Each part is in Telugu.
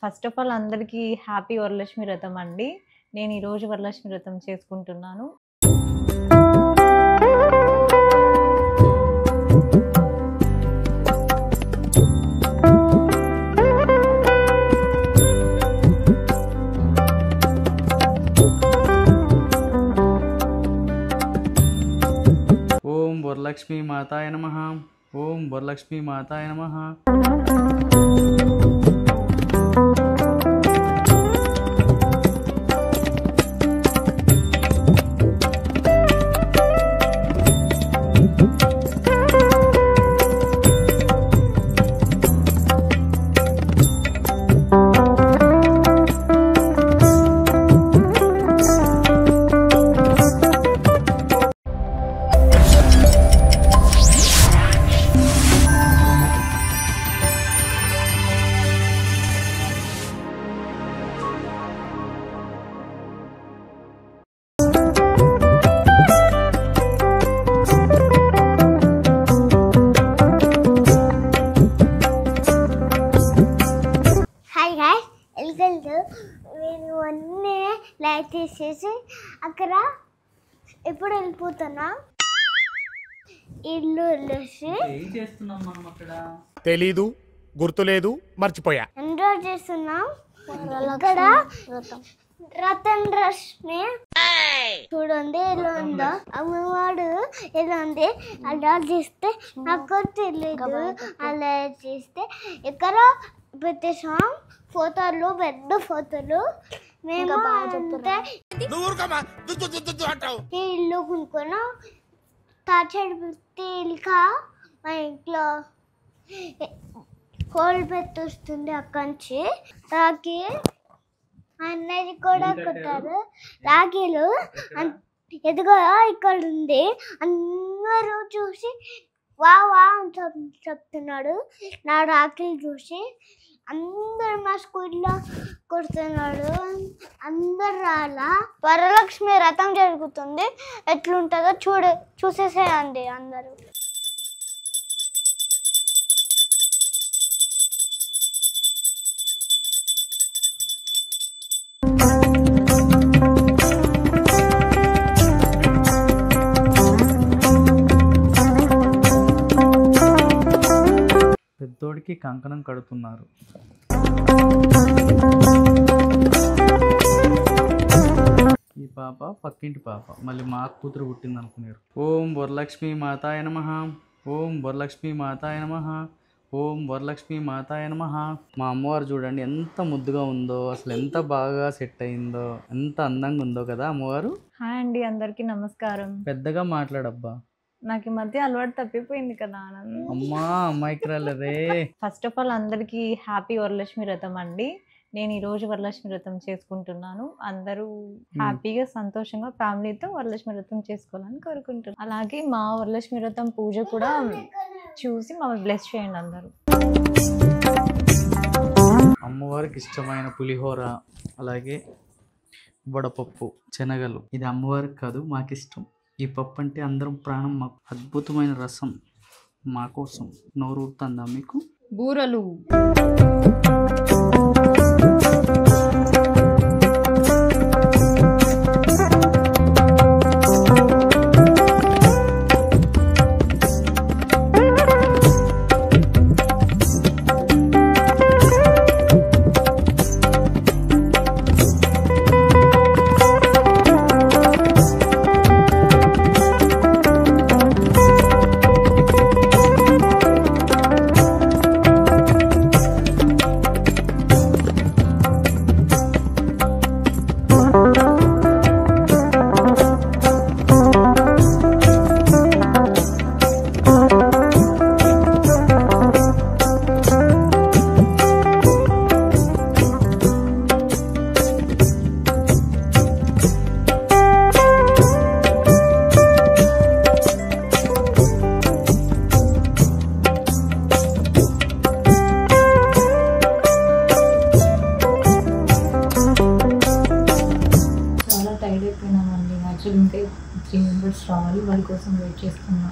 ఫస్ట్ ఆఫ్ ఆల్ అందరికీ హ్యాపీ వరలక్ష్మి వ్రతం అండి. నేను ఈరోజు వరలక్ష్మి వ్రతం చేసుకుంటున్నాను. ఓం వరలక్ష్మీ మాతాయ నమః. ఓం వరలక్ష్మీ మాతాయ నమః. నేను అన్నీ లైక్ చేసేసి అక్కడ ఎప్పుడు వెళ్ళిపోతున్నా ఇల్లు తెలీదు, గుర్తులేదు, మర్చిపోయా. ఎంజాయ్ చేస్తున్నాం. ఇక్కడ రతన్ రష్మి చూడండి ఎలా ఉందో, అమ్మవాడు ఎలా ఉంది. అలా చేస్తే నాకు తెలియదు. అలా చేస్తే ఇక్కడ పెట్టేసాం ఫోటోలు, పెద్ద ఫోటోలు. మేము ఇల్లు కొనుక్కున్నాం. తాచడి పెట్టి ఇంకా మా ఇంట్లో హోల్ పెట్టి వస్తుంది. అక్కడి నుంచి రాఖీ అన్నది కూడా కొట్టారు. రాఖీలు ఎదుగో ఇక్కడ ఉంది. అందరూ చూసి వా వా అని చెప్తున్నాడు. నా రాఖీలు చూసి అందరు మా స్కూల్లో కొడుతున్నాడు. అందరు రాలా. వరలక్ష్మి వ్రతం జరుగుతుంది. ఎట్లుంటుందో చూసేసేయండి అందరూ. పెద్దోడికి కంకణం కడుతున్నారు. ఈ పాప పక్కింటి పాప, మళ్ళీ మా కూతురు పుట్టింది అనుకున్నారు. ఓం వరలక్ష్మీ మాతాయ నమః. ఓం వరలక్ష్మీ మాతాయ నమః. ఓం వరలక్ష్మీ మాతాయ నమః. మా అమ్మవారు చూడండి ఎంత ముద్దుగా ఉందో, అసలు ఎంత బాగా సెట్ అయిందో, ఎంత అందంగా ఉందో కదా అమ్మవారు. హాయ్ అండి, అందరికీ నమస్కారం. పెద్దగా మాట్లాడబ్బా, నాకు ఈ మధ్య అలవాటు తప్పిపోయింది కదా ఆనంద్. అమ్మా అమ్మాయికి రాలేదే. ఫస్ట్ ఆఫ్ ఆల్ అందరికీ హ్యాపీ వరలక్ష్మి వ్రతం అండి. నేను ఈరోజు వరలక్ష్మి వ్రతం చేసుకుంటున్నాను. అందరూ హ్యాపీగా సంతోషంగా ఫ్యామిలీతో వరలక్ష్మి వ్రతం చేసుకోవాలని కోరుకుంటున్నాను. అలాగే మా వరలక్ష్మి వ్రతం పూజ కూడా చూసి మమ్మల్ని బ్లెస్ చేయండి అందరూ. అమ్మవారికి ఇష్టమైన పులిహోర, అలాగే వడపప్పు, శనగలు. ఇది అమ్మవారికి కాదు, మాకు ఇష్టం. ఈ పప్పు అంటే అందరం ప్రాణం. మాకు అద్భుతమైన రసం మా కోసం. నోరు ఊరుతుందా మీకు? బూరలు, ఇంకా 3 మెంబర్స్ రావాలి, వాళ్ళ కోసం వెయిట్ చేస్తున్నా.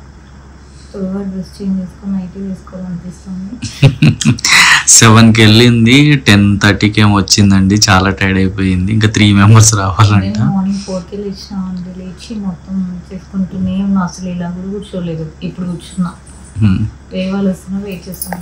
త్వరగా డ్రెస్ చేంజ్ చేసుకొని నైటీ వేసుకోవాలనిపిస్తుంది. 7కి వెళ్ళింది, 10:30కి ఏమో వచ్చిందండి. చాలా టైర్డ్ అయిపోయింది. ఇంకా 3 మెంబర్స్ రావాలంట. మార్నింగ్ 4కి లేచినామండి. లేచి మొత్తం చేసుకుంటూనే ఉన్నా. అసలు ఇలా కూడా కూర్చోలేదు. ఇప్పుడు కూర్చున్నా. వేరే వాళ్ళు వస్తున్నా వెయిట్ చేస్తున్నా.